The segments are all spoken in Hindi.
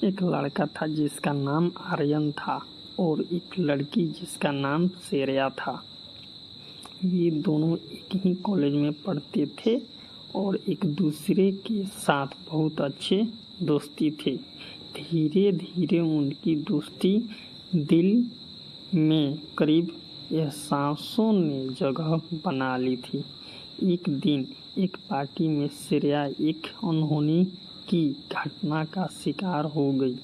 एक लड़का था जिसका नाम आर्यन था और एक लड़की जिसका नाम शेरिया था। ये दोनों एक ही कॉलेज में पढ़ते थे और एक दूसरे के साथ बहुत अच्छे दोस्ती थे। धीरे धीरे उनकी दोस्ती दिल में करीब एहसासों ने जगह बना ली थी। एक दिन एक पार्टी में शेरिया एक अनहोनी की घटना का शिकार हो गई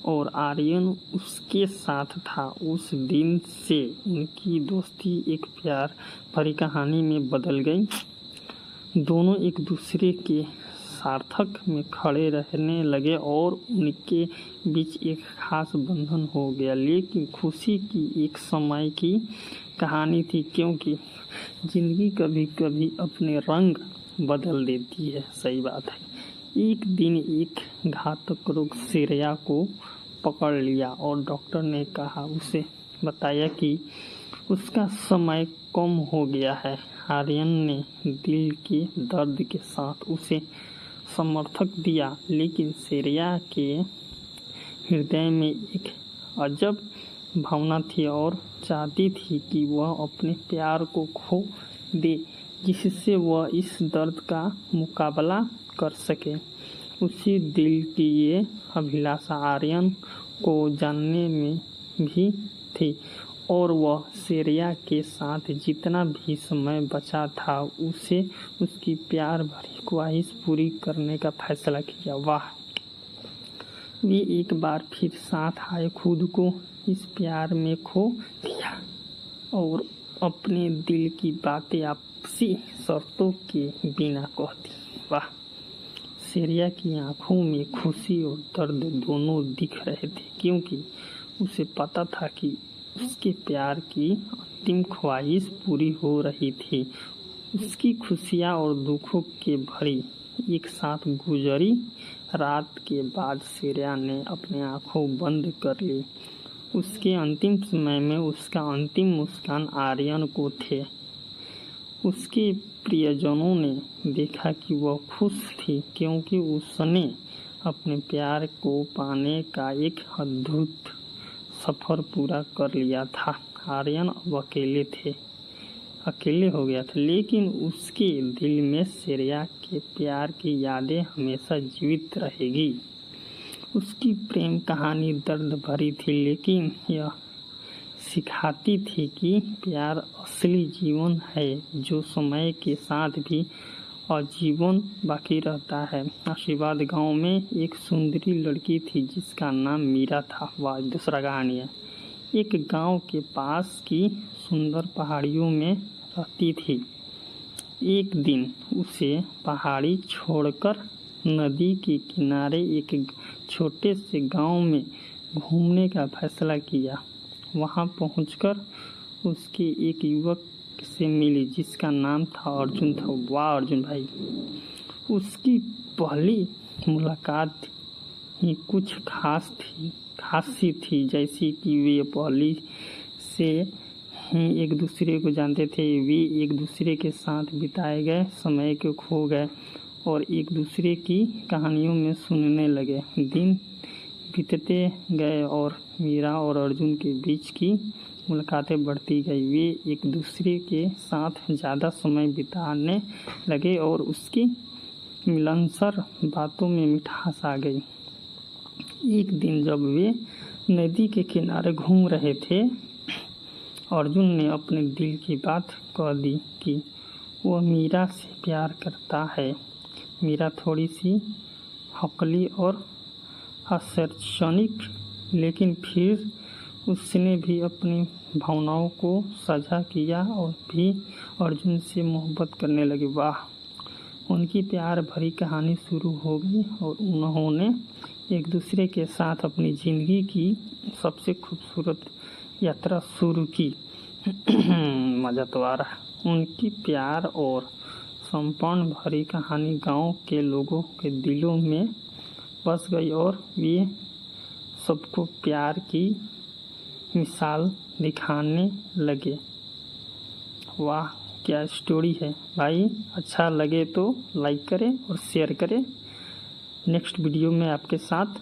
और आर्यन उसके साथ था। उस दिन से उनकी दोस्ती एक प्यार भरी कहानी में बदल गई। दोनों एक दूसरे के सार्थक में खड़े रहने लगे और उनके बीच एक खास बंधन हो गया। लेकिन खुशी की एक समय की कहानी थी, क्योंकि जिंदगी कभी कभी अपने रंग बदल देती है। सही बात है। एक दिन एक घातक रोग शेरिया को पकड़ लिया और डॉक्टर ने उसे बताया कि उसका समय कम हो गया है। आर्यन ने दिल के दर्द के साथ उसे समर्थक दिया, लेकिन शेरिया के हृदय में एक अजब भावना थी और चाहती थी कि वह अपने प्यार को खो दे, जिससे वह इस दर्द का मुकाबला कर सके। उसी दिल की ये अभिलाषा आर्यन को जानने में भी थी और वह शेरिया के साथ जितना भी समय बचा था उसे उसकी प्यार भरी ख्वाहिश पूरी करने का फैसला किया। वाह! वे एक बार फिर साथ आए, खुद को इस प्यार में खो दिया और अपने दिल की बातें आपसी शर्तों के बिना कह दी। वाह! शेरिया की आंखों में खुशी और दर्द दोनों दिख रहे थे, क्योंकि उसे पता था कि उसके प्यार की अंतिम ख्वाहिश पूरी हो रही थी। उसकी खुशियाँ और दुखों के भरी एक साथ गुजरी रात के बाद शेरिया ने अपनी आंखें बंद कर ली। उसके अंतिम समय में उसका अंतिम मुस्कान आर्यन को थे। उसके प्रियजनों ने देखा कि वह खुश थी, क्योंकि उसने अपने प्यार को पाने का एक अद्भुत सफ़र पूरा कर लिया था। आर्यन अब अकेले हो गया था, लेकिन उसके दिल में शेरिया के प्यार की यादें हमेशा जीवित रहेगी। उसकी प्रेम कहानी दर्द भरी थी, लेकिन यह सिखाती थी कि प्यार असली जीवन है, जो समय के साथ भी आजीवन बाकी रहता है। आशीर्वाद गांव में एक सुंदरी लड़की थी जिसका नाम मीरा था। वह दूसरा कहानी है। एक गांव के पास की सुंदर पहाड़ियों में रहती थी। एक दिन उसे पहाड़ी छोड़कर नदी के किनारे एक छोटे से गांव में घूमने का फैसला किया। वहां पहुंचकर उसके एक युवक से मिली जिसका नाम था अर्जुन था। वाह अर्जुन भाई! उसकी पहली मुलाकात ही कुछ खास सी थी, जैसी कि वे पहले से ही एक दूसरे को जानते थे। वे एक दूसरे के साथ बिताए गए समय को खो गए और एक दूसरे की कहानियों में सुनने लगे। दिन बीतते गए और मीरा और अर्जुन के बीच की मुलाकातें बढ़ती गई। वे एक दूसरे के साथ ज़्यादा समय बिताने लगे और उसकी मिलनसार बातों में मिठास आ गई। एक दिन जब वे नदी के किनारे घूम रहे थे, अर्जुन ने अपने दिल की बात कह दी कि वह मीरा से प्यार करता है। मीरा थोड़ी सी हकली और आश्चर्यजनक, लेकिन फिर उसने भी अपनी भावनाओं को साझा किया और भी अर्जुन से मोहब्बत करने लगी। वाह! उनकी प्यार भरी कहानी शुरू हो गई और उन्होंने एक दूसरे के साथ अपनी ज़िंदगी की सबसे खूबसूरत यात्रा शुरू की। मज़ा तो आ रहा। उनकी प्यार और समर्पण भरी कहानी गांव के लोगों के दिलों में बस गई और वे सबको प्यार की मिसाल दिखाने लगे। वाह! क्या स्टोरी है भाई! अच्छा लगे तो लाइक करें और शेयर करें। नेक्स्ट वीडियो में आपके साथ